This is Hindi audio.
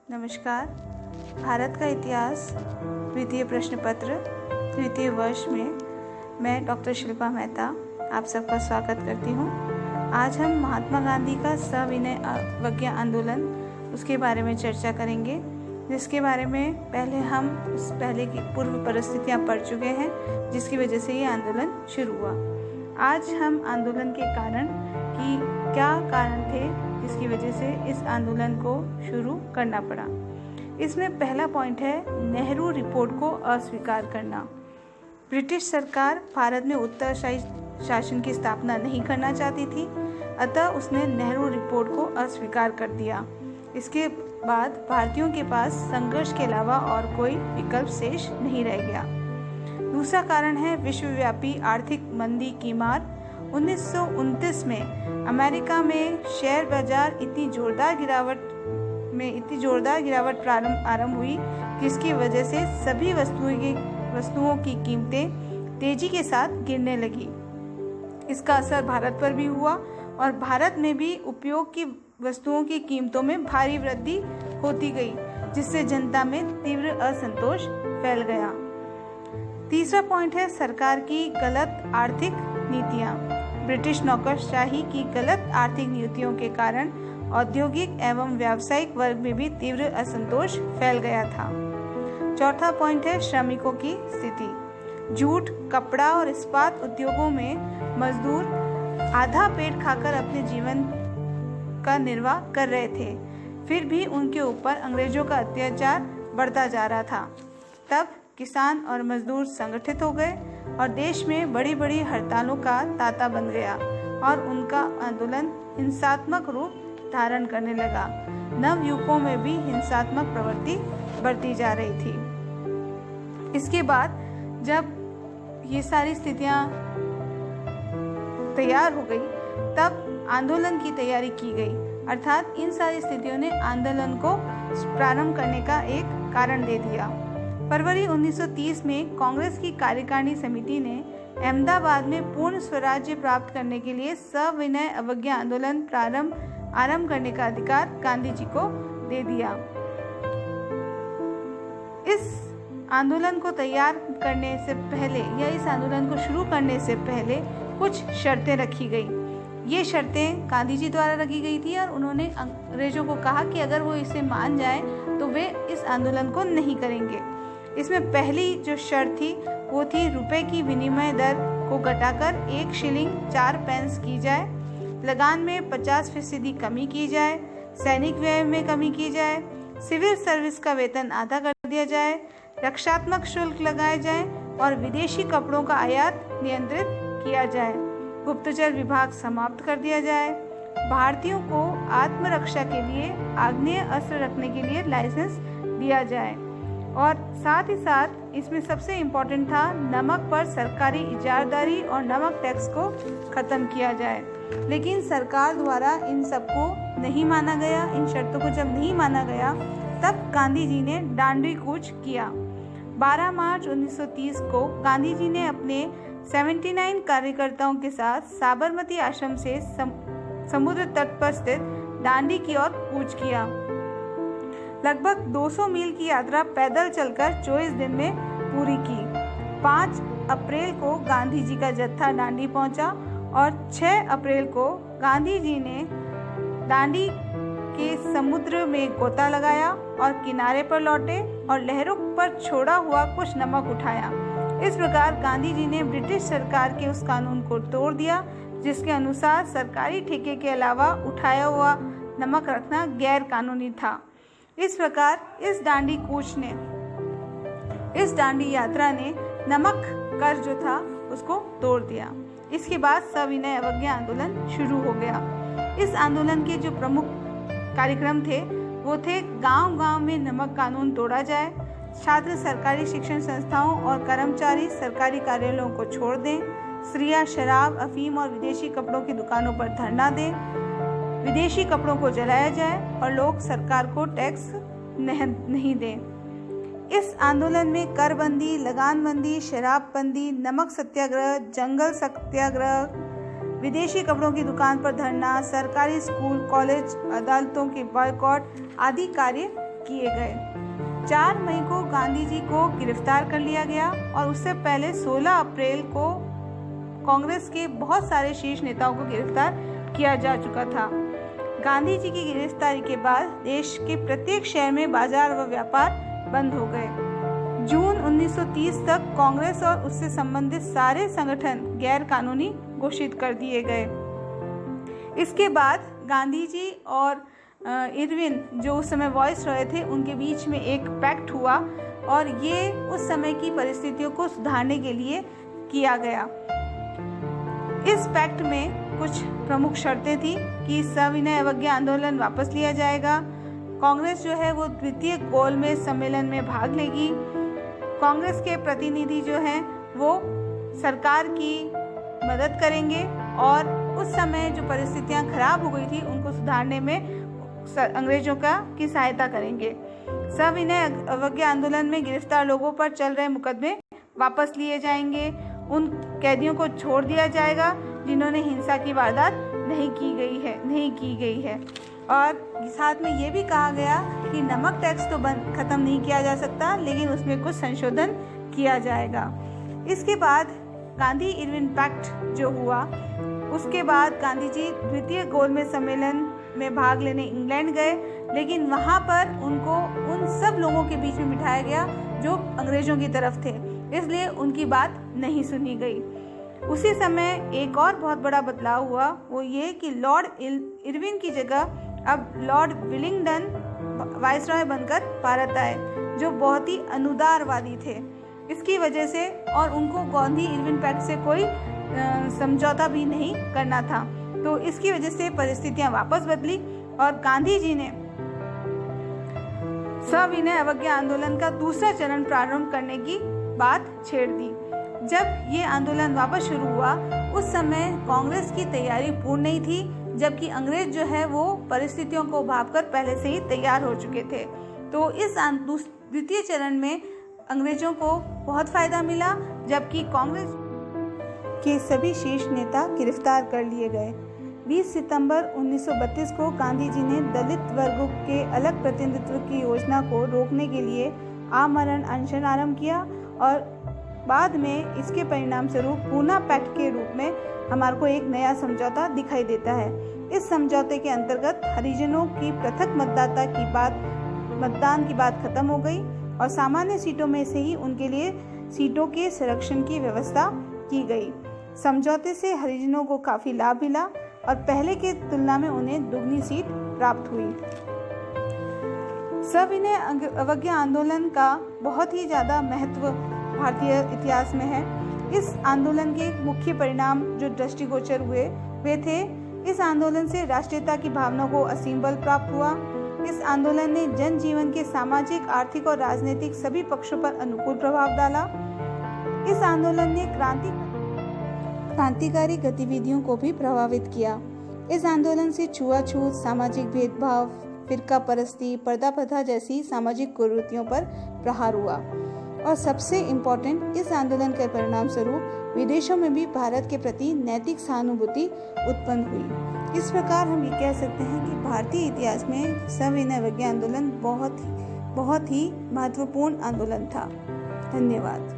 नमस्कार। भारत का इतिहास द्वितीय प्रश्न पत्र द्वितीय वर्ष में मैं डॉक्टर शिल्पा मेहता आप सबका स्वागत करती हूँ। आज हम महात्मा गांधी का सविनय अवज्ञा आंदोलन उसके बारे में चर्चा करेंगे, जिसके बारे में पहले हम उस पहले की पूर्व परिस्थितियाँ पढ़ चुके हैं, जिसकी वजह से ये आंदोलन शुरू हुआ। आज हम आंदोलन के कारण कि क्या कारण थे जिसकी वजह से इस आंदोलन को शुरू करना पड़ा। इसमें पहला पॉइंट है नेहरू रिपोर्ट को अस्वीकार करना। ब्रिटिश सरकार भारत में उत्तरशाही शासन की स्थापना नहीं करना चाहती थी, अतः उसने नेहरू रिपोर्ट को अस्वीकार कर दिया। इसके बाद भारतीयों के पास संघर्ष के अलावा और कोई विकल्प शेष नहीं रह गया। दूसरा कारण है विश्वव्यापी आर्थिक मंदी की मार। 1929 में अमेरिका में शेयर बाजार इतनी जोरदार गिरावट आरंभ हुई, जिसकी वजह से सभी वस्तुओं की कीमतें तेजी के साथ गिरने लगी। इसका असर भारत पर भी हुआ और भारत में भी उपयोग की वस्तुओं की कीमतों में भारी वृद्धि होती गई, जिससे जनता में तीव्र असंतोष फैल गया। तीसरा पॉइंट है सरकार की गलत आर्थिक नीतियां। ब्रिटिश नौकरशाही की गलत आर्थिक नीतियों के कारण औद्योगिक एवं व्यावसायिक वर्ग में भी तीव्र असंतोष फैल गया था। चौथा पॉइंट है श्रमिकों की स्थिति। जूट, कपड़ा और इस्पात उद्योगों में मजदूर आधा पेट खाकर अपने जीवन का निर्वाह कर रहे थे, फिर भी उनके ऊपर अंग्रेजों का अत्याचार बढ़ता जा रहा था। तब किसान और मजदूर संगठित हो गए और देश में बड़ी बड़ी हड़तालों का तांता बन गया और उनका आंदोलन हिंसात्मक रूप धारण करने लगा। नवयुवकों में भी हिंसात्मक प्रवृत्ति बढ़ती जा रही थी। इसके बाद जब ये सारी स्थितियां तैयार हो गई, तब आंदोलन की तैयारी की गई, अर्थात इन सारी स्थितियों ने आंदोलन को प्रारंभ करने का एक कारण दे दिया। फरवरी 1930 में कांग्रेस की कार्यकारिणी समिति ने अहमदाबाद में पूर्ण स्वराज्य प्राप्त करने के लिए सविनय अवज्ञा आंदोलन आरंभ करने का अधिकार गांधी जी को दे दिया। इस आंदोलन को तैयार करने से पहले या इस आंदोलन को शुरू करने से पहले कुछ शर्तें रखी गई। ये शर्तें गांधी जी द्वारा रखी गई थी और उन्होंने अंग्रेजों को कहा कि अगर वो इसे मान जाए तो वे इस आंदोलन को नहीं करेंगे। इसमें पहली जो शर्त थी वो थी रुपए की विनिमय दर को घटाकर 1 शिलिंग 4 पैंस की जाए, लगान में 50% कमी की जाए, सैनिक व्यय में कमी की जाए, सिविल सर्विस का वेतन आधा कर दिया जाए, रक्षात्मक शुल्क लगाए जाए और विदेशी कपड़ों का आयात नियंत्रित किया जाए। गुप्तचर विभाग समाप्त कर दिया जाए। भारतीयों को आत्मरक्षा के लिए आग्नेय अस्त्र रखने के लिए लाइसेंस दिया जाए और साथ ही साथ इसमें सबसे इम्पोर्टेंट था नमक पर सरकारी इजारदारी और नमक टैक्स को खत्म किया जाए। लेकिन सरकार द्वारा इन सबको नहीं माना गया। इन शर्तों को जब नहीं माना गया, तब गांधी जी ने दांडी कूच किया। 12 मार्च 1930 को गांधी जी ने अपने 79 कार्यकर्ताओं के साथ साबरमती आश्रम से समुद्र तट पर स्थित दांडी की ओर कूच किया। लगभग 200 मील की यात्रा पैदल चलकर 24 दिन में पूरी की। 5 अप्रैल को गांधी जी का जत्था दांडी पहुंचा और 6 अप्रैल को गांधी जी ने दांडी के समुद्र में गोता लगाया और किनारे पर लौटे और लहरों पर छोड़ा हुआ कुछ नमक उठाया। इस प्रकार गांधी जी ने ब्रिटिश सरकार के उस कानून को तोड़ दिया, जिसके अनुसार सरकारी ठेके के अलावा उठाया हुआ नमक रखना गैर कानूनी था। इस प्रकार इस दांडी यात्रा ने नमक कर जो था उसको तोड़ दिया। इसके बाद सविनय अवज्ञा आंदोलन शुरू हो गया। इस आंदोलन के जो प्रमुख कार्यक्रम थे वो थे गांव-गांव में नमक कानून तोड़ा जाए, छात्र सरकारी शिक्षण संस्थाओं और कर्मचारी सरकारी कार्यालयों को छोड़ दें, स्त्रियां शराब, अफीम और विदेशी कपड़ों की दुकानों पर धरना दें, विदेशी कपड़ों को जलाया जाए और लोग सरकार को टैक्स नहीं दें। इस आंदोलन में करबंदी, लगानबंदी, शराबबंदी, नमक सत्याग्रह, जंगल सत्याग्रह, विदेशी कपड़ों की दुकान पर धरना, सरकारी स्कूल, कॉलेज, अदालतों के बॉयकॉट आदि कार्य किए गए। 4 मई को गांधी जी को गिरफ्तार कर लिया गया और उससे पहले 16 अप्रैल को कांग्रेस के बहुत सारे शीर्ष नेताओं को गिरफ्तार किया जा चुका था। गांधी जी की गिरफ्तारी के बाद देश के प्रत्येक शहर में बाजार व व्यापार बंद हो गए। जून 1930 तक कांग्रेस और उससे संबंधित सारे संगठन गैर कानूनी घोषित कर दिए गए। इसके बाद गांधी जी और इरविन, जो उस समय वॉइस रॉय थे, उनके बीच में एक पैक्ट हुआ और ये उस समय की परिस्थितियों को सुधारने के लिए किया गया। इस पैक्ट में कुछ प्रमुख शर्तें थी कि सविनय अवज्ञा आंदोलन वापस लिया जाएगा, कांग्रेस जो है वो द्वितीय गोलमेज सम्मेलन में भाग लेगी, कांग्रेस के प्रतिनिधि जो हैं वो सरकार की मदद करेंगे और उस समय जो परिस्थितियां खराब हो गई थी उनको सुधारने में अंग्रेजों की सहायता करेंगे। सविनय अवज्ञा आंदोलन में गिरफ्तार लोगों पर चल रहे मुकदमे वापस लिए जाएंगे, उन कैदियों को छोड़ दिया जाएगा जिन्होंने हिंसा की वारदात नहीं की गई है। और साथ में ये भी कहा गया कि नमक टैक्स तो खत्म नहीं किया जा सकता, लेकिन उसमें कुछ संशोधन किया जाएगा। इसके बाद गांधी इरविन पैक्ट जो हुआ, उसके बाद गांधी जी द्वितीय गोलमेज सम्मेलन में भाग लेने इंग्लैंड गए, लेकिन वहाँ पर उनको उन सब लोगों के बीच में बिठाया गया जो अंग्रेजों की तरफ थे, इसलिए उनकी बात नहीं सुनी गई। उसी समय एक और बहुत बड़ा बदलाव हुआ, वो ये कि लॉर्ड इरविन की जगह अब लॉर्ड विलिंगडन वाइसरॉय बनकर भारत आए, जो बहुत ही अनुदारवादी थे। इसकी वजह से और उनको गांधी इरविन पैक्ट से कोई समझौता भी नहीं करना था, तो इसकी वजह से परिस्थितियां वापस बदली और गांधी जी ने सविनय अवज्ञा आंदोलन का दूसरा चरण प्रारंभ करने की बात छेड़ दी। जब ये आंदोलन वापस शुरू हुआ, उस समय कांग्रेस की तैयारी पूर्ण नहीं थी, जबकि अंग्रेज जो है वो परिस्थितियों को भांपकर पहले से ही तैयार हो चुके थे। तो इस द्वितीय चरण में अंग्रेजों को बहुत फायदा मिला, जबकि कांग्रेस के सभी शीर्ष नेता गिरफ्तार कर लिए गए। 20 सितंबर 1932 को गांधी जी ने दलित वर्गों के अलग प्रतिनिधित्व की योजना को रोकने के लिए आमरण अनशन आरंभ किया और बाद में इसके परिणाम स्वरूप पूना पैक्ट के रूप में हमारे को एक नया समझौता दिखाई देता है। इस समझौते के अंतर्गत हरिजनों की पृथक मतदान की बात खत्म हो गई और सामान्य सीटों में से ही उनके लिए सीटों के संरक्षण की व्यवस्था की गई। समझौते से हरिजनों को काफी लाभ मिला और पहले के तुलना में उन्हें दुगनी सीट प्राप्त हुई। सविनय अवज्ञा आंदोलन का बहुत ही ज्यादा महत्व भारतीय इतिहास में है। इस आंदोलन के मुख्य परिणाम जो दृष्टिगोचर हुए वे थे, इस आंदोलन से राष्ट्रीयता की भावना को असीम बल प्राप्त हुआ। इस आंदोलन ने जनजीवन के सामाजिक, आर्थिक और राजनीतिक सभी पक्षों पर अनुकूल प्रभाव डाला। इस आंदोलन ने क्रांतिकारी गतिविधियों को भी प्रभावित किया। इस आंदोलन से छुआछूत, सामाजिक भेदभाव, फिरका परस्ती, पर्दा प्रथा जैसी सामाजिक कुरीतियों पर प्रहार हुआ और सबसे इम्पोर्टेंट, इस आंदोलन के परिणाम स्वरूप विदेशों में भी भारत के प्रति नैतिक सहानुभूति उत्पन्न हुई। इस प्रकार हम ये कह सकते हैं कि भारतीय इतिहास में सविनय अवज्ञा आंदोलन बहुत ही महत्वपूर्ण आंदोलन था। धन्यवाद।